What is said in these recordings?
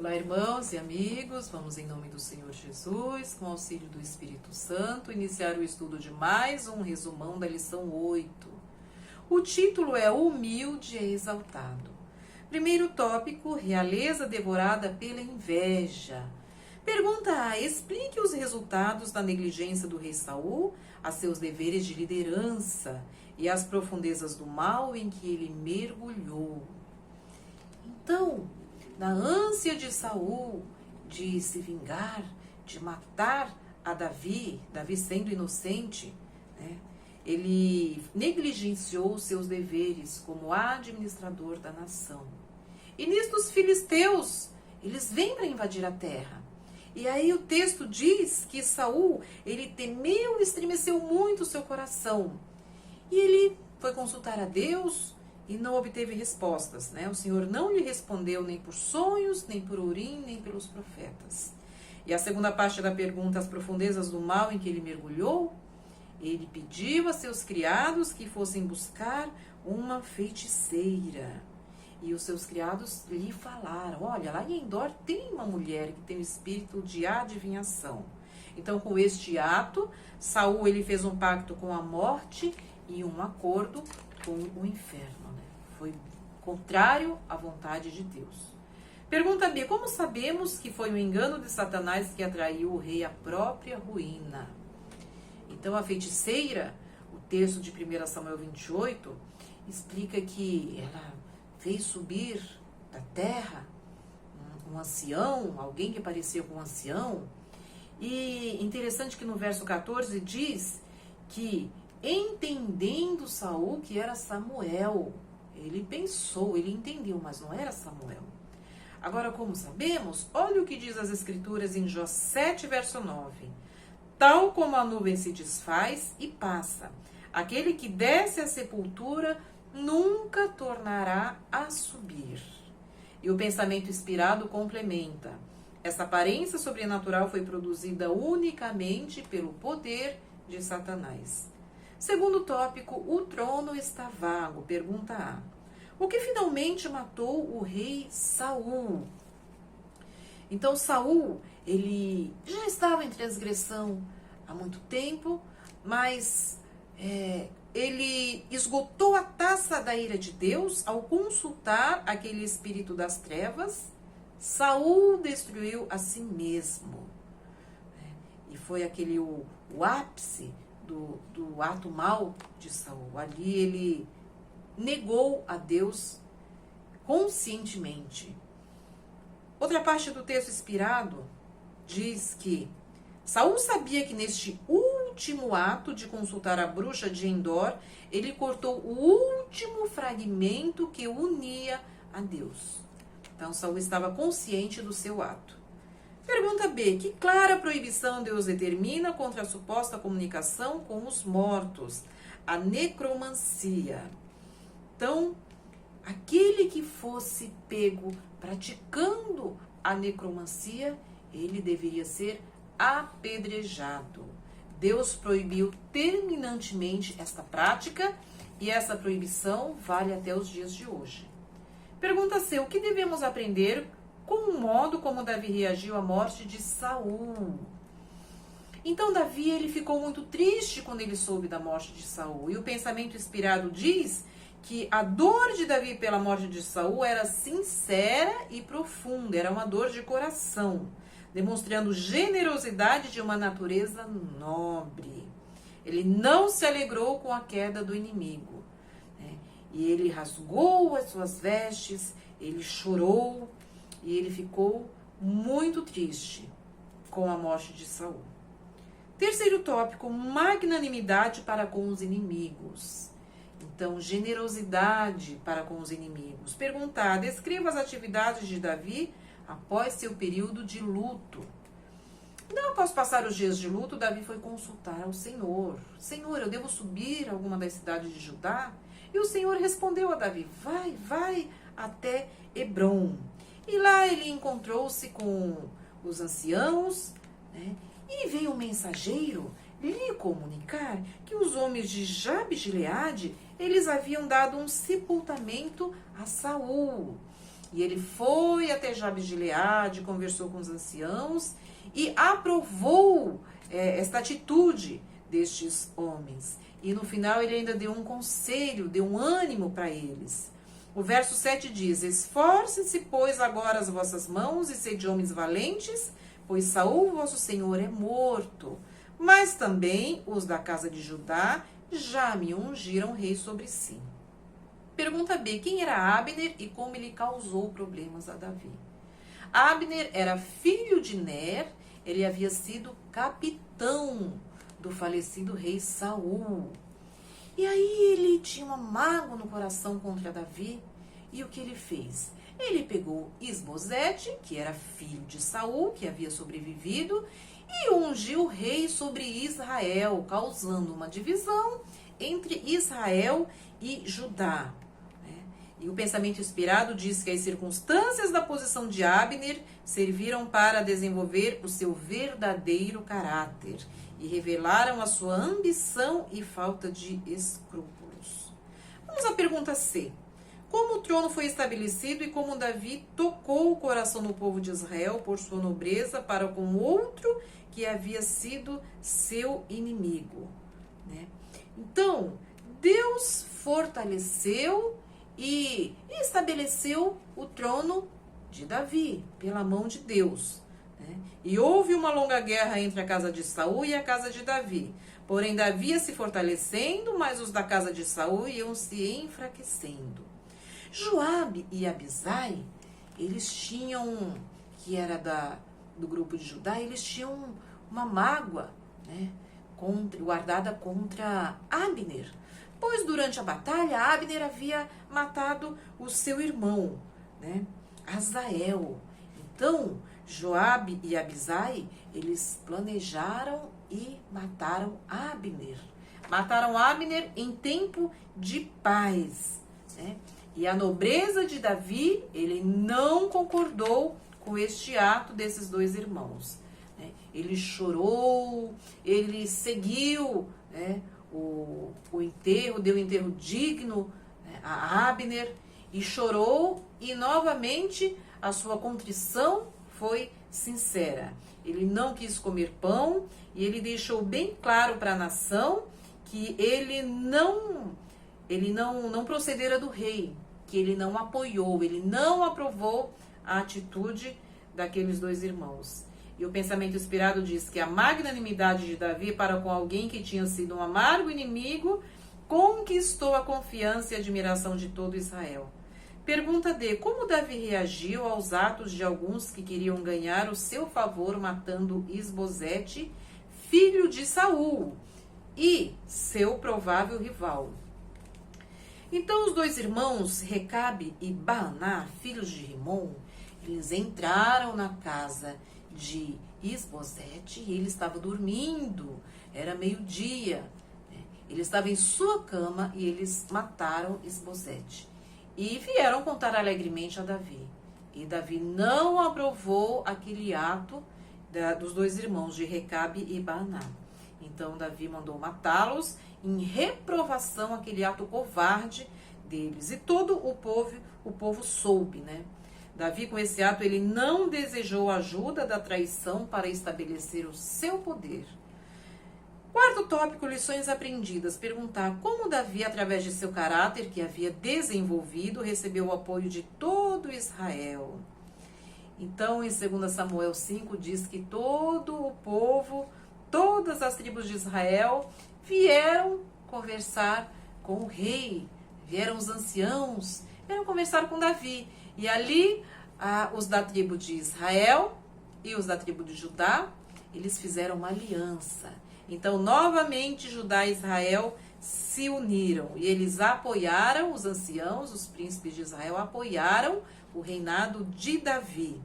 Olá, irmãos e amigos, vamos em nome do Senhor Jesus, com auxílio do Espírito Santo, iniciar o estudo de mais um resumão da lição 8. O título é Humilde e Exaltado. Primeiro tópico, realeza devorada pela inveja. Pergunta A, explique os resultados da negligência do rei Saul a seus deveres de liderança e as profundezas do mal em que ele mergulhou. Então, na ânsia de Saul de se vingar, de matar a Davi sendo inocente, né, ele negligenciou seus deveres como administrador da nação. E nisto os filisteus, eles vêm para invadir a terra. E aí o texto diz que Saul, ele temeu e estremeceu muito o seu coração. E ele foi consultar a Deus e não obteve respostas, né? O Senhor não lhe respondeu nem por sonhos, nem por Urim, nem pelos profetas. E a segunda parte da pergunta, as profundezas do mal em que ele mergulhou, ele pediu a seus criados que fossem buscar uma feiticeira. E os seus criados lhe falaram, olha, lá em Endor tem uma mulher que tem o espírito de adivinhação. Então, com este ato, Saul ele fez um pacto com a morte e um acordo com o inferno. Foi contrário à vontade de Deus. Pergunta B, como sabemos que foi o engano de Satanás que atraiu o rei à própria ruína? Então, a feiticeira, o texto de 1 Samuel 28, explica que ela fez subir da terra um ancião, alguém que parecia com um ancião. E interessante que no verso 14 diz que, entendendo Saul que era Samuel, ele pensou, ele entendeu, mas não era Samuel. Agora, como sabemos, olha o que diz as Escrituras em Jó 7, verso 9. Tal como a nuvem se desfaz e passa, aquele que desce à sepultura nunca tornará a subir. E o pensamento inspirado complementa. Essa aparência sobrenatural foi produzida unicamente pelo poder de Satanás. Segundo tópico, o trono está vago. Pergunta A. O que finalmente matou o rei Saul? Então, Saul, ele já estava em transgressão há muito tempo, mas ele esgotou a taça da ira de Deus ao consultar aquele espírito das trevas. Saul destruiu a si mesmo. E foi aquele o ápice do ato mau de Saul. Ali ele negou a Deus conscientemente. Outra parte do texto inspirado diz que Saul sabia que neste último ato de consultar a bruxa de Endor, ele cortou o último fragmento que unia a Deus. Então Saul estava consciente do seu ato. Pergunta B. Que clara proibição Deus determina contra a suposta comunicação com os mortos? A necromancia. Então, aquele que fosse pego praticando a necromancia, ele deveria ser apedrejado. Deus proibiu terminantemente esta prática e essa proibição vale até os dias de hoje. Pergunta C. O que devemos aprender com o modo como Davi reagiu à morte de Saul? Então Davi ele ficou muito triste quando ele soube da morte de Saul. E o pensamento inspirado diz que a dor de Davi pela morte de Saul era sincera e profunda, era uma dor de coração, demonstrando generosidade de uma natureza nobre. Ele não se alegrou com a queda do inimigo, né? E ele rasgou as suas vestes, ele chorou, e ele ficou muito triste com a morte de Saul. Terceiro tópico, magnanimidade para com os inimigos. Então, generosidade para com os inimigos. Perguntar, descreva as atividades de Davi após seu período de luto. Não após passar os dias de luto, Davi foi consultar ao Senhor. Senhor, eu devo subir a alguma das cidades de Judá? E o Senhor respondeu a Davi, vai até Hebrom. E lá ele encontrou-se com os anciãos, né? E veio um mensageiro lhe comunicar que os homens de Jabe-Gileade, eles haviam dado um sepultamento a Saul. E ele foi até Jabes de Gileade, conversou com os anciãos e aprovou esta atitude destes homens. E no final ele ainda deu um conselho, deu um ânimo para eles. O verso 7 diz: esforcem-se, pois, agora as vossas mãos e sede homens valentes, pois Saul, vosso senhor, é morto. Mas também os da casa de Judá já me ungiram rei sobre si. Pergunta B. Quem era Abner e como ele causou problemas a Davi? Abner era filho de Ner, ele havia sido capitão do falecido rei Saul. E aí ele tinha uma mágoa no coração contra Davi. E o que ele fez? Ele pegou Isbosete, que era filho de Saul, que havia sobrevivido, e ungiu rei sobre Israel, causando uma divisão entre Israel e Judá. E o pensamento inspirado diz que as circunstâncias da posição de Abner serviram para desenvolver o seu verdadeiro caráter e revelaram a sua ambição e falta de escrúpulos. Vamos à pergunta C. Como o trono foi estabelecido e como Davi tocou o coração do povo de Israel por sua nobreza para com outro que havia sido seu inimigo, né? Então, Deus fortaleceu e estabeleceu o trono de Davi pela mão de Deus, né? E houve uma longa guerra entre a casa de Saul e a casa de Davi. Porém, Davi ia se fortalecendo, mas os da casa de Saul iam se enfraquecendo. Joabe e Abisai, eles tinham, que era do grupo de Judá, eles tinham uma mágoa, né, guardada contra Abner. Pois durante a batalha, Abner havia matado o seu irmão, né, Asael. Então, Joabe e Abisai, eles planejaram e mataram Abner. Mataram Abner em tempo de paz, né? E a nobreza de Davi, ele não concordou com este ato desses dois irmãos, né? Ele chorou, ele seguiu, né, o enterro, deu um enterro digno, né, a Abner, e chorou, e novamente a sua contrição foi sincera. Ele não quis comer pão e ele deixou bem claro para a nação que ele não procedera do rei, que ele não apoiou, ele não aprovou a atitude daqueles dois irmãos. E o pensamento inspirado diz que a magnanimidade de Davi para com alguém que tinha sido um amargo inimigo conquistou a confiança e admiração de todo Israel. Pergunta D. Como Davi reagiu aos atos de alguns que queriam ganhar o seu favor matando Isbosete, filho de Saul, e seu provável rival? Então os dois irmãos, Recabe e Baaná, filhos de Rimom, eles entraram na casa de Isbosete e ele estava dormindo, era meio-dia, né? Ele estava em sua cama e eles mataram Isbosete. E vieram contar alegremente a Davi. E Davi não aprovou aquele ato dos dois irmãos, de Recabe e Baaná. Então Davi mandou matá-los em reprovação àquele ato covarde deles. E todo o povo soube, né? Davi, com esse ato, ele não desejou a ajuda da traição para estabelecer o seu poder. Quarto tópico, lições aprendidas. Perguntar como Davi, através de seu caráter que havia desenvolvido, recebeu o apoio de todo Israel. Então, em 2 Samuel 5, diz que todo o povo, todas as tribos de Israel vieram conversar com o rei, vieram os anciãos, vieram conversar com Davi. E ali, os da tribo de Israel e os da tribo de Judá, eles fizeram uma aliança. Então, novamente, Judá e Israel se uniram e eles apoiaram, os anciãos, os príncipes de Israel, apoiaram o reinado de Davi.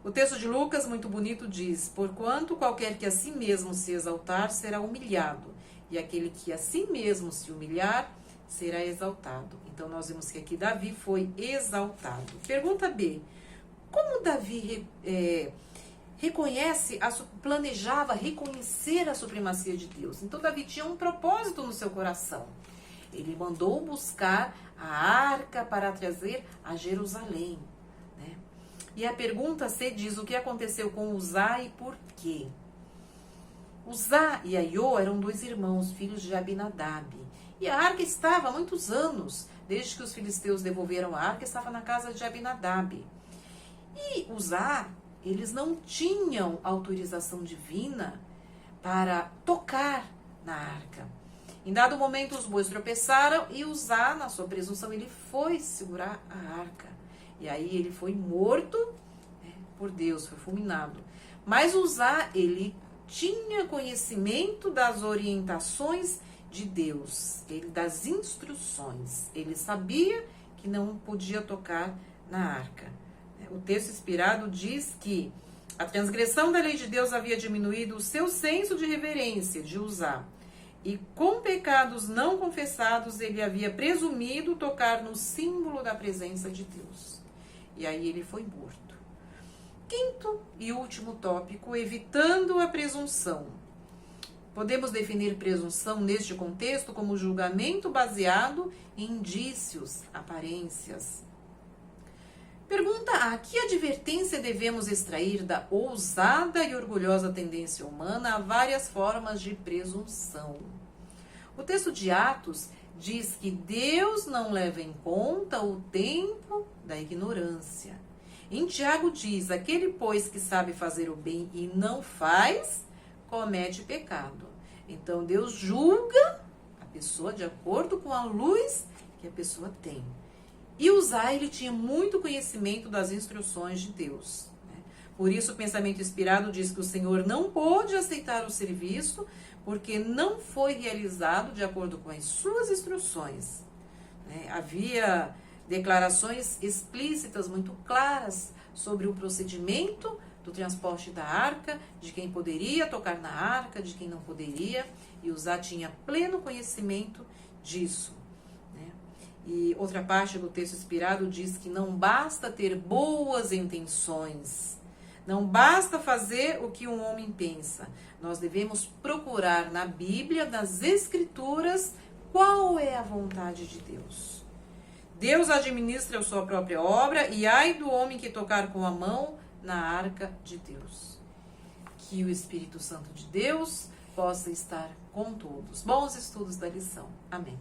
O texto de Lucas, muito bonito, diz: porquanto qualquer que a si mesmo se exaltar será humilhado, e aquele que a si mesmo se humilhar será exaltado. Então, nós vimos que aqui Davi foi exaltado. Pergunta B. Como Davi planejava reconhecer a supremacia de Deus? Então, Davi tinha um propósito no seu coração. Ele mandou buscar a arca para trazer a Jerusalém. Né? E a pergunta C diz: o que aconteceu com Uzá e por quê? Uzá e Aiô eram 2 irmãos, filhos de Abinadab. E a arca estava há muitos anos, desde que os filisteus devolveram a arca, estava na casa de Abinadab. E Uzá, eles não tinham autorização divina para tocar na arca. Em dado momento, os bois tropeçaram e Uzá, na sua presunção, ele foi segurar a arca. E aí ele foi morto, né, por Deus, foi fulminado. Mas Uzá, ele tinha conhecimento das orientações de Deus, das instruções. Ele sabia que não podia tocar na arca. O texto inspirado diz que a transgressão da lei de Deus havia diminuído o seu senso de reverência de Uzá. E com pecados não confessados, ele havia presumido tocar no símbolo da presença de Deus. E aí ele foi morto. Quinto e último tópico, evitando a presunção. Podemos definir presunção neste contexto como julgamento baseado em indícios, aparências. Pergunta A: que advertência devemos extrair da ousada e orgulhosa tendência humana a várias formas de presunção? O texto de Atos diz que Deus não leva em conta o tempo da ignorância. Em Tiago diz: aquele, pois, que sabe fazer o bem e não faz, comete pecado. Então Deus julga a pessoa de acordo com a luz que a pessoa tem. E Uzá, ele tinha muito conhecimento das instruções de Deus. Né? Por isso, o pensamento inspirado diz que o Senhor não pôde aceitar o serviço porque não foi realizado de acordo com as suas instruções. Né? Havia declarações explícitas, muito claras, sobre o procedimento do transporte da arca, de quem poderia tocar na arca, de quem não poderia. E Uzá tinha pleno conhecimento disso. E outra parte do texto inspirado diz que não basta ter boas intenções, não basta fazer o que um homem pensa. Nós devemos procurar na Bíblia, nas Escrituras, qual é a vontade de Deus. Deus administra a sua própria obra e ai do homem que tocar com a mão na arca de Deus. Que o Espírito Santo de Deus possa estar com todos. Bons estudos da lição. Amém.